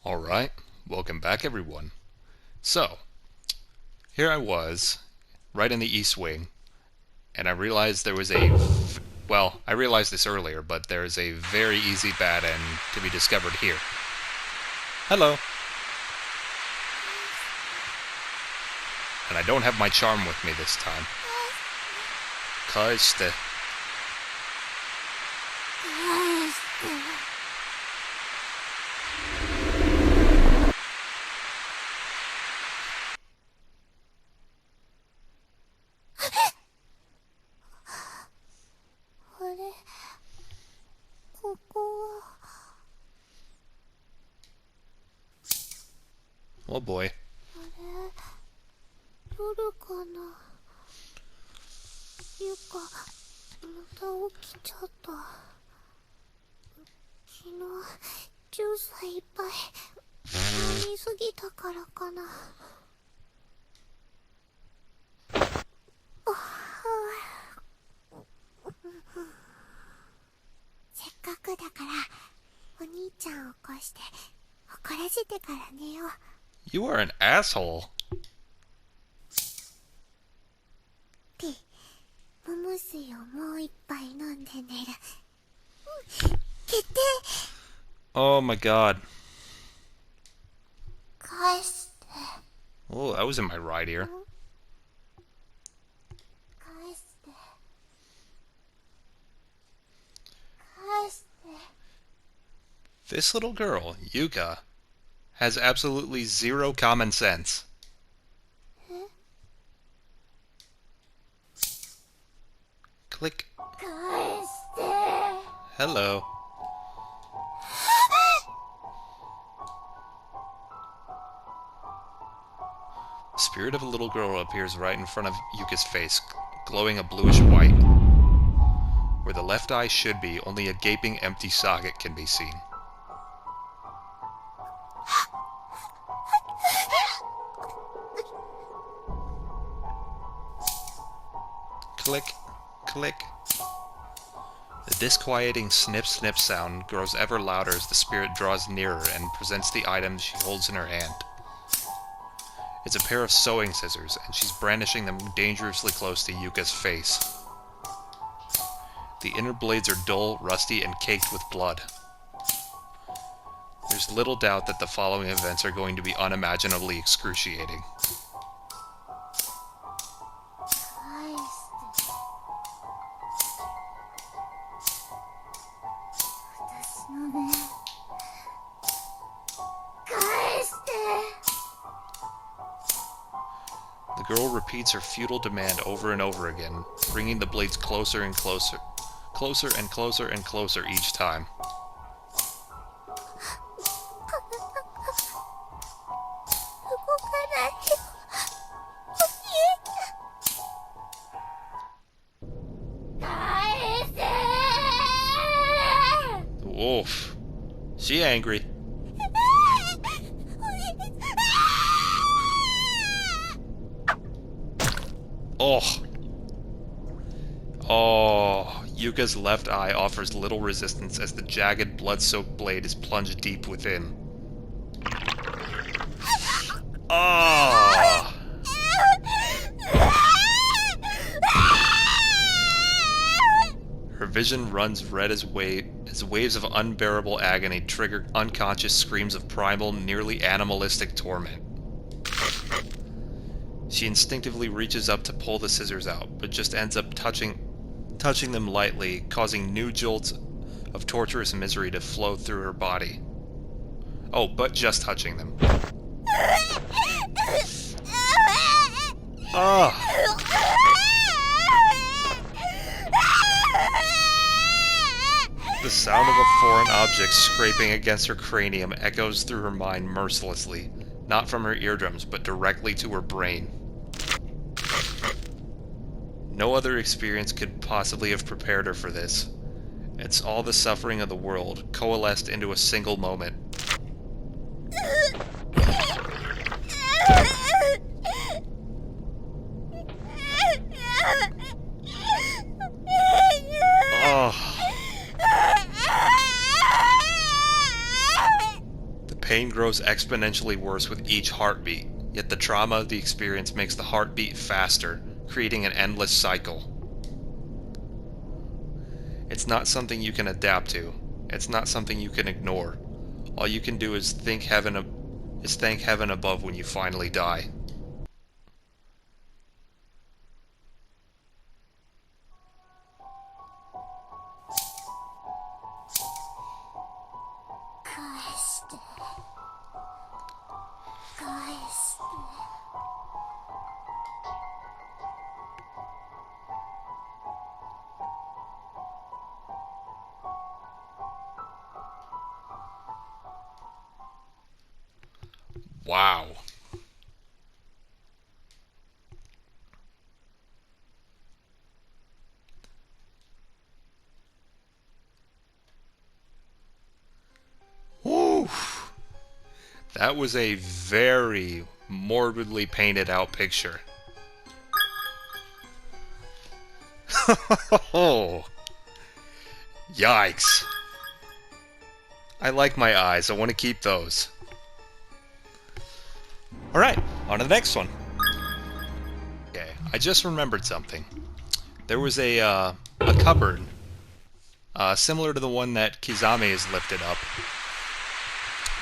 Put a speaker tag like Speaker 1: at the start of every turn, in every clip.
Speaker 1: Alright, welcome back everyone. So, here I was, right in the East Wing, and I realized there was well, I realized this earlier, but there's a very easy bad end to be discovered here. Hello. And I don't have my charm with me this time. 返して。Oh boy.
Speaker 2: 夜かな。ゆか、また起きちゃった。昨日、ジュースいっぱい飲みすぎたからかな。せっかくだから、お兄ちゃんを起こして、怒らせてから寝よう。
Speaker 1: You are an asshole.
Speaker 2: で、桃水をもう一杯飲んで寝る。決定。
Speaker 1: Oh my god.
Speaker 2: 返して。
Speaker 1: Oh, that was in my right ear.
Speaker 2: 返して。返して。
Speaker 1: This little girl, Yuka, has absolutely zero common sense. Click.
Speaker 2: 返して。
Speaker 1: Hello. The spirit of a little girl appears right in front of Yuka's face, glowing a bluish white. Where the left eye should be, only a gaping empty socket can be seen. Click, click. The disquieting snip-snip sound grows ever louder as the spirit draws nearer and presents the item she holds in her hand. It's a pair of sewing scissors, and she's brandishing them dangerously close to Yuka's face. The inner blades are dull, rusty, and caked with blood. There's little doubt that the following events are going to be unimaginably excruciating.
Speaker 2: 返して。私の目。返して。
Speaker 1: The girl repeats her futile demand over and over again, bringing the blades closer and closer, closer and closer and closer each time. Oof. She angry. Oh. Oh. Yuka's left eye offers little resistance as the jagged, blood-soaked blade is plunged deep within. Ah. Her vision runs red as waves of unbearable agony trigger unconscious screams of primal, nearly animalistic torment. She instinctively reaches up to pull the scissors out, but just ends up touching them lightly, causing new jolts of torturous misery to flow through her body. Oh, but just touching them. Ah! The sound of a foreign object scraping against her cranium echoes through her mind mercilessly, not from her eardrums, but directly to her brain. No other experience could possibly have prepared her for this. It's all the suffering of the world, coalesced into a single moment. pain grows exponentially worse with each heartbeat, yet the trauma of the experience makes the heartbeat faster, creating an endless cycle. It's not something you can adapt to. It's not something you can ignore. All you can do is thank heaven above when you finally die. Wow. Woo. That was a very morbidly painted out picture. Oh. Yikes. I like my eyes. I want to keep those. Alright, on to the next one. Okay, I just remembered something. There was a cupboard similar to the one that Kizame is lifted up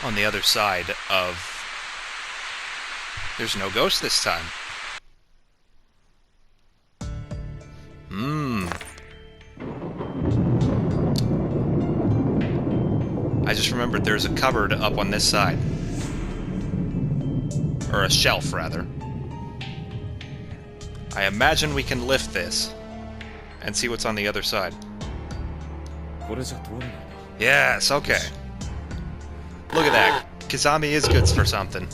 Speaker 1: on the other side of... There's no ghost this time. I just remembered there's a cupboard up on this side. Or a shelf, rather. I imagine we can lift this and see what's on the other side. Yes, okay. Look at that. Kizami is good for something.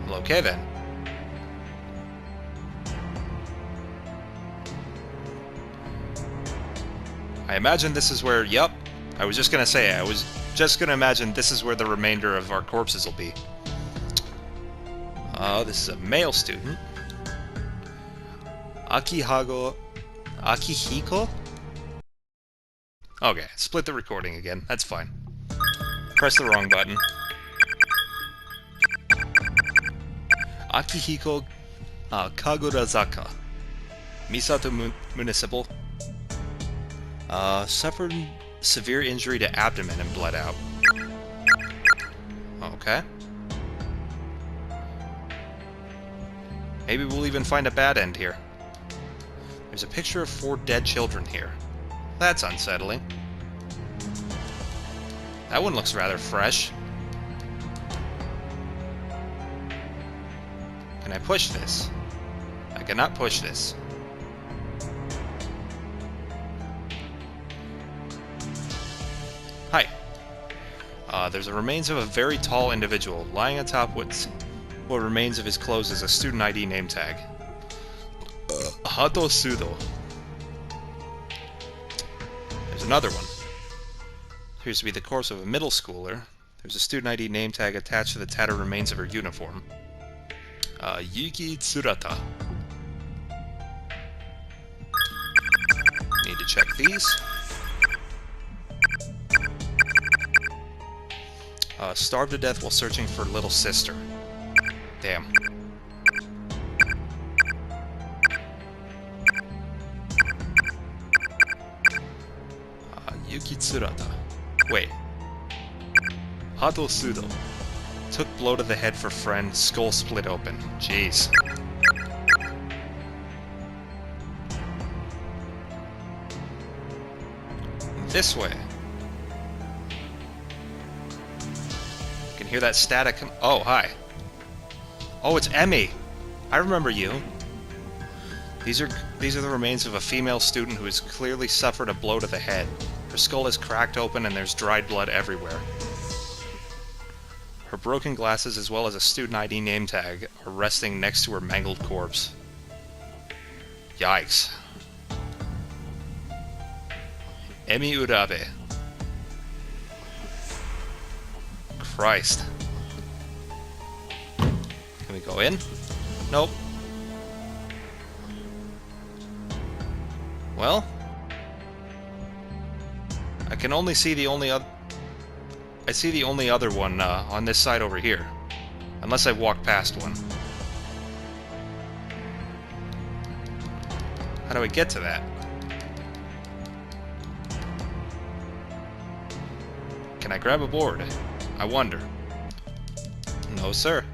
Speaker 1: Well, okay then. I imagine this is where... Yep. I was just gonna say, I was just gonna imagine this is where the remainder of our corpses will be. This is a male student. Akihiko? Okay, split the recording again. That's fine. Press the wrong button. Akihiko Kagurazaka. Misato Municipal. Suffered severe injury to abdomen and bled out. Okay. Maybe we'll even find a bad end here. There's a picture of 4 dead children here. That's unsettling. That one looks rather fresh. Can I push this? I cannot push this. Hi. There's the remains of a very tall individual. Lying atop what remains of his clothes is a student ID name tag. Hato Sudo. There's another one. Appears to be the corpse of a middle schooler. There's a student ID name tag attached to the tattered remains of her uniform. Yuki Tsurata. Need to check these. Starved to death while searching for little sister. Damn. Yuki Tsurata. Wait. Hato Sudo. Took blow to the head for friend, skull split open. Jeez. This way. You can hear that static. Oh, hi. Oh, it's Emmy. I remember you. These are the remains of a female student who has clearly suffered a blow to the head. Her skull is cracked open and there's dried blood everywhere. Her broken glasses as well as a student ID name tag are resting next to her mangled corpse. Yikes. Emi Urabe. Christ. Can we go in? Nope. Well, I can only see the only other... I see the only other one on this side over here. Unless I walk past one. How do I get to that? Can I grab a board? I wonder. No, sir.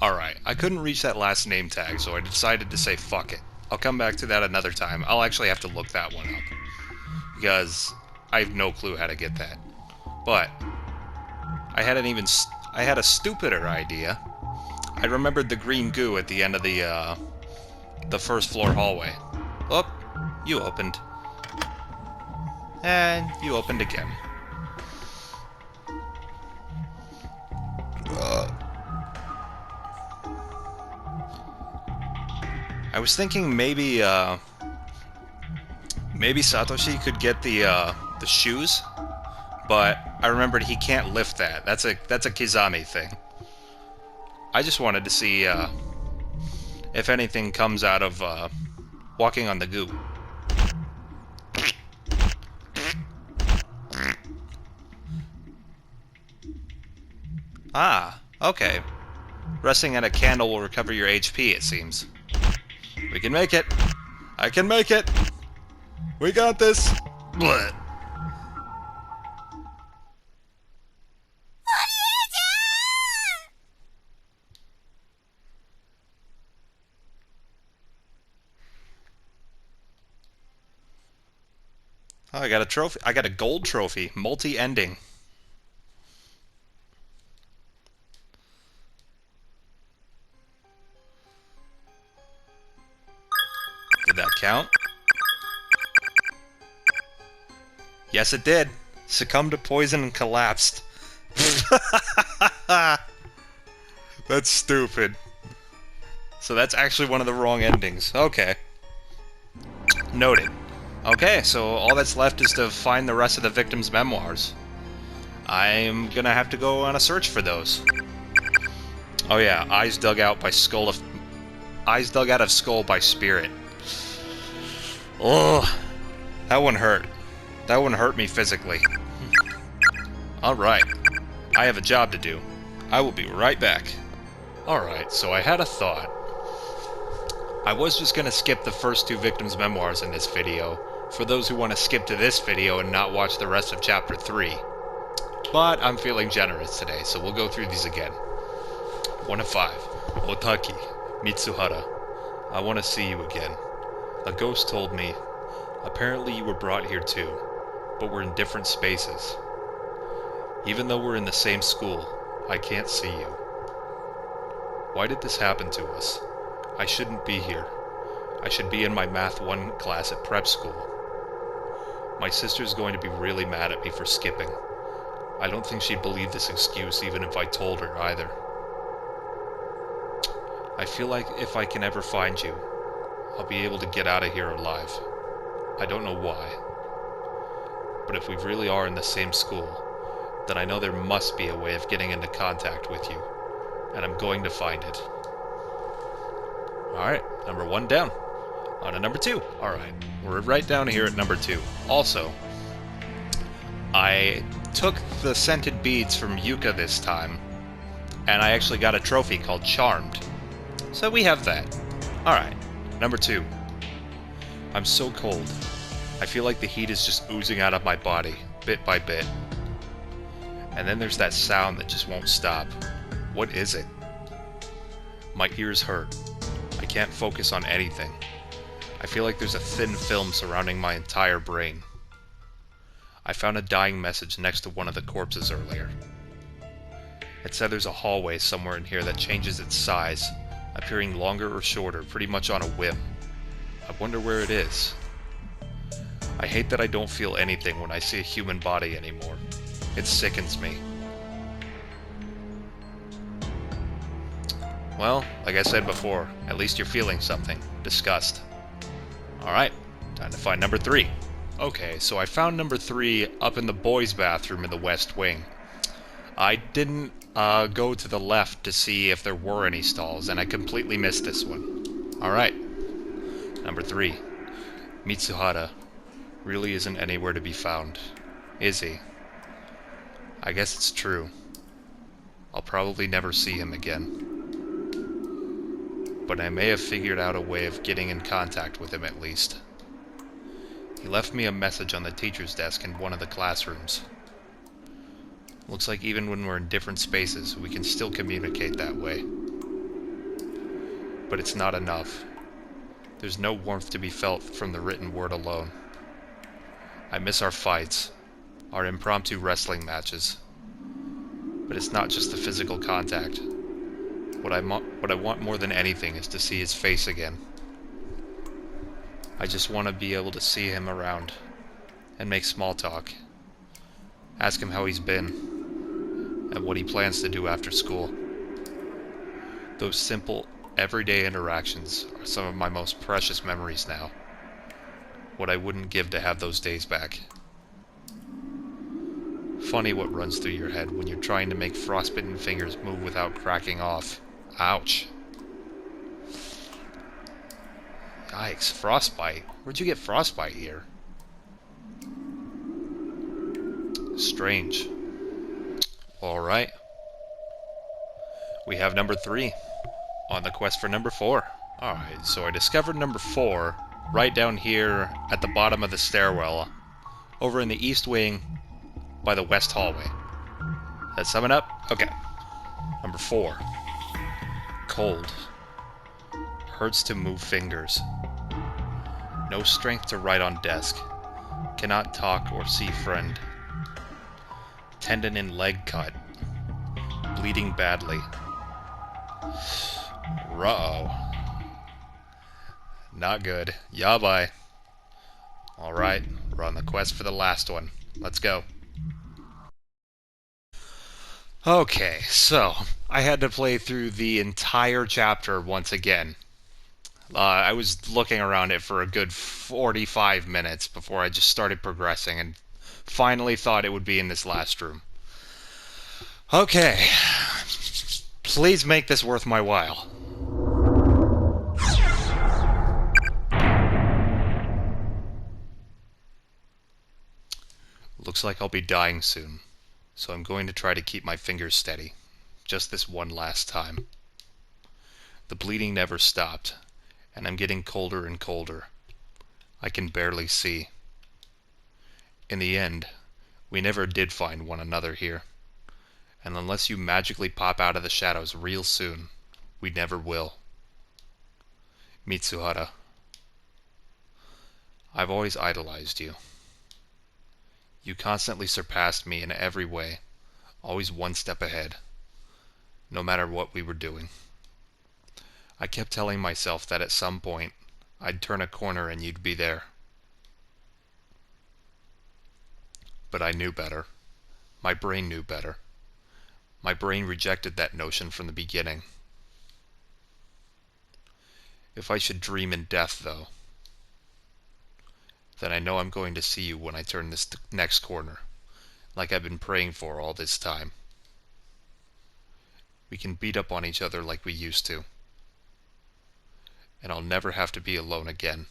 Speaker 1: Alright, I couldn't reach that last name tag, so I decided to say fuck it. I'll come back to that another time. I'll actually have to look that one up. Because I have no clue how to get that. But I had a stupider idea. I remembered the green goo at the end of the first floor hallway. Oh, you opened. And you opened again. I was thinking maybe Satoshi could get the shoes, but I remembered he can't lift that. That's a Kizami thing. I just wanted to see if anything comes out of walking on the goo. Ah, okay. Resting at a candle will recover your HP, it seems. We can make it. I can make it. We got this. Blech. Oh, I got a trophy. I got a gold trophy. Multi-ending. Did that count? Yes, it did. Succumbed to poison and collapsed. That's stupid. So that's actually one of the wrong endings. Okay. Noted. Okay, so all that's left is to find the rest of the victim's memoirs. I'm gonna have to go on a search for those. Oh yeah, eyes dug out of skull by spirit. Oh, that one hurt. That one hurt me physically. Alright, I have a job to do. I will be right back. Alright, so I had a thought. I was just gonna skip the first two victims' memoirs in this video, for those who want to skip to this video and not watch the rest of Chapter 3. But I'm feeling generous today, so we'll go through these again. 1 of 5. Otaki, Mitsuhara. I want to see you again. A ghost told me. Apparently you were brought here too, but we're in different spaces. Even though we're in the same school, I can't see you. Why did this happen to us? I shouldn't be here. I should be in my Math 1 class at prep school. My sister's going to be really mad at me for skipping. I don't think she'd believe this excuse even if I told her either. I feel like if I can ever find you, I'll be able to get out of here alive. I don't know why. But if we really are in the same school, then I know there must be a way of getting into contact with you. And I'm going to find it. Alright, number 1 down. On to number 2. Alright, we're right down here at number 2. Also, I took the scented beads from Yuka this time, and I actually got a trophy called Charmed. So we have that. Alright, number 2. I'm so cold. I feel like the heat is just oozing out of my body, bit by bit. And then there's that sound that just won't stop. What is it? My ears hurt. I can't focus on anything. I feel like there's a thin film surrounding my entire brain. I found a dying message next to one of the corpses earlier. It said there's a hallway somewhere in here that changes its size, appearing longer or shorter pretty much on a whim. I wonder where it is. I hate that I don't feel anything when I see a human body anymore. It sickens me. Well, like I said before, at least you're feeling something. Disgust. Alright, time to find number 3. Okay, so I found number 3 up in the boys' bathroom in the West Wing. I didn't go to the left to see if there were any stalls, and I completely missed this one. Alright, number 3. Mitsuhara really isn't anywhere to be found, is he? I guess it's true. I'll probably never see him again. But I may have figured out a way of getting in contact with him at least. He left me a message on the teacher's desk in one of the classrooms. Looks like even when we're in different spaces, we can still communicate that way. But it's not enough. There's no warmth to be felt from the written word alone. I miss our fights, our impromptu wrestling matches. But it's not just the physical contact. What I want more than anything is to see his face again. I just want to be able to see him around and make small talk. Ask him how he's been and what he plans to do after school. Those simple, everyday interactions are some of my most precious memories now. What I wouldn't give to have those days back. Funny what runs through your head when you're trying to make frostbitten fingers move without cracking off. Ouch. Yikes, frostbite. Where'd you get frostbite here? Strange. Alright. We have number 3 on the quest for number 4. Alright, so I discovered number 4 right down here at the bottom of the stairwell over in the east wing by the west hallway. That sum it up? Okay. Number 4. Cold. Hurts to move fingers. No strength to write on desk. Cannot talk or see friend. Tendon in leg cut. Bleeding badly. Ruh-oh. Not good. Yabai. Alright, we're on the quest for the last one. Let's go. Okay, so I had to play through the entire chapter once again. I was looking around it for a good 45 minutes before I just started progressing and finally thought it would be in this last room. Okay, please make this worth my while. Looks like I'll be dying soon. So I'm going to try to keep my fingers steady, just this one last time. The bleeding never stopped, and I'm getting colder and colder. I can barely see. In the end, we never did find one another here, and unless you magically pop out of the shadows real soon, we never will. Mitsuhara, I've always idolized you. You constantly surpassed me in every way, always one step ahead, no matter what we were doing. I kept telling myself that at some point, I'd turn a corner and you'd be there. But I knew better. My brain knew better. My brain rejected that notion from the beginning. If I should dream in death, though, then I know I'm going to see you when I turn this next corner, like I've been praying for all this time. We can beat up on each other like we used to, and I'll never have to be alone again.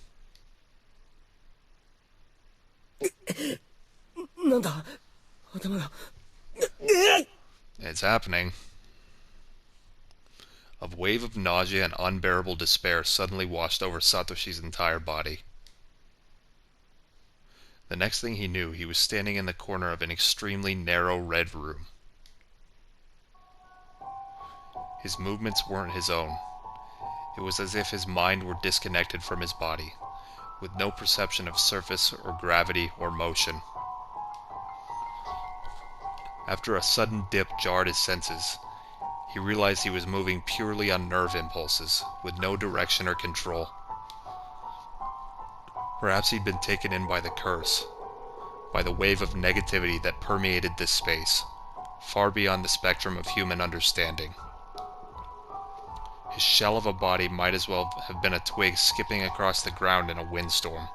Speaker 1: It's happening. A wave of nausea and unbearable despair suddenly washed over Satoshi's entire body. The next thing he knew, he was standing in the corner of an extremely narrow red room. His movements weren't his own. It was as if his mind were disconnected from his body, with no perception of surface or gravity or motion. After a sudden dip jarred his senses, he realized he was moving purely on nerve impulses, with no direction or control. Perhaps he'd been taken in by the curse, by the wave of negativity that permeated this space, far beyond the spectrum of human understanding. His shell of a body might as well have been a twig skipping across the ground in a windstorm.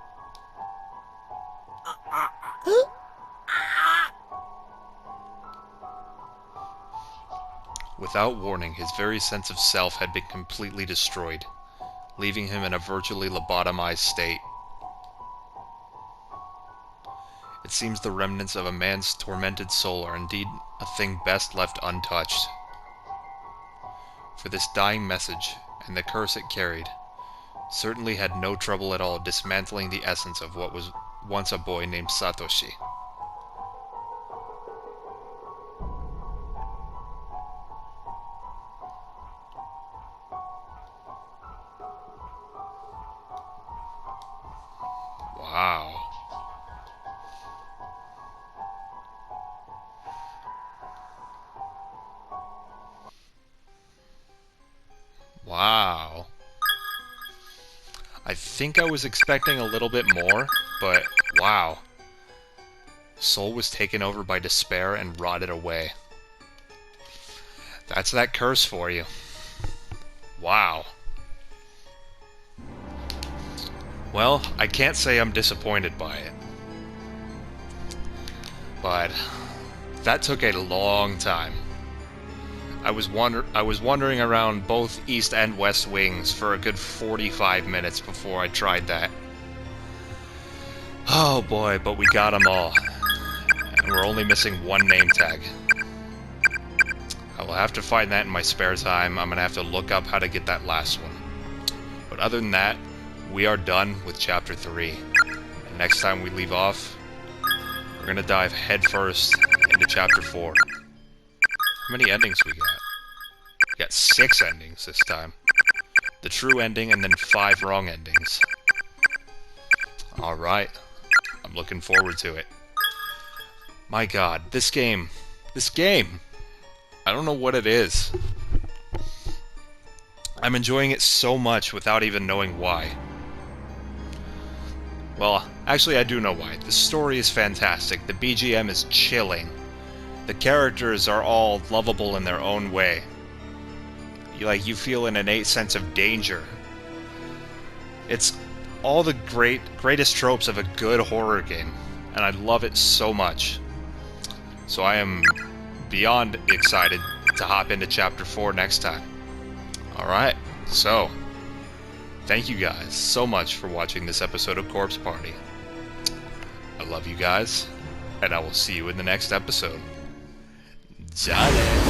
Speaker 1: Without warning, his very sense of self had been completely destroyed, leaving him in a virtually lobotomized state. It seems the remnants of a man's tormented soul are indeed a thing best left untouched. For this dying message, and the curse it carried, certainly had no trouble at all dismantling the essence of what was once a boy named Satoshi. Wow. Wow. I think I was expecting a little bit more, but wow. Soul was taken over by despair and rotted away. That's that curse for you. Wow. Well, I can't say I'm disappointed by it. But that took a long time. I was wandering around both east and west wings for a good 45 minutes before I tried that. Oh boy, but we got them all. And we're only missing one name tag. I will have to find that in my spare time. I'm gonna have to look up how to get that last one. But other than that, we are done with Chapter 3. And next time we leave off, we're gonna dive headfirst into Chapter 4. How many endings we got? We got 6 endings this time. The true ending and then 5 wrong endings. Alright. I'm looking forward to it. My god, this game. I don't know what it is. I'm enjoying it so much without even knowing why. Well, actually I do know why. The story is fantastic. The BGM is chilling. The characters are all lovable in their own way. You feel an innate sense of danger. It's all the greatest tropes of a good horror game, and I love it so much. So I am beyond excited to hop into Chapter 4 next time. Alright, so thank you guys so much for watching this episode of Corpse Party. I love you guys, and I will see you in the next episode. Dale!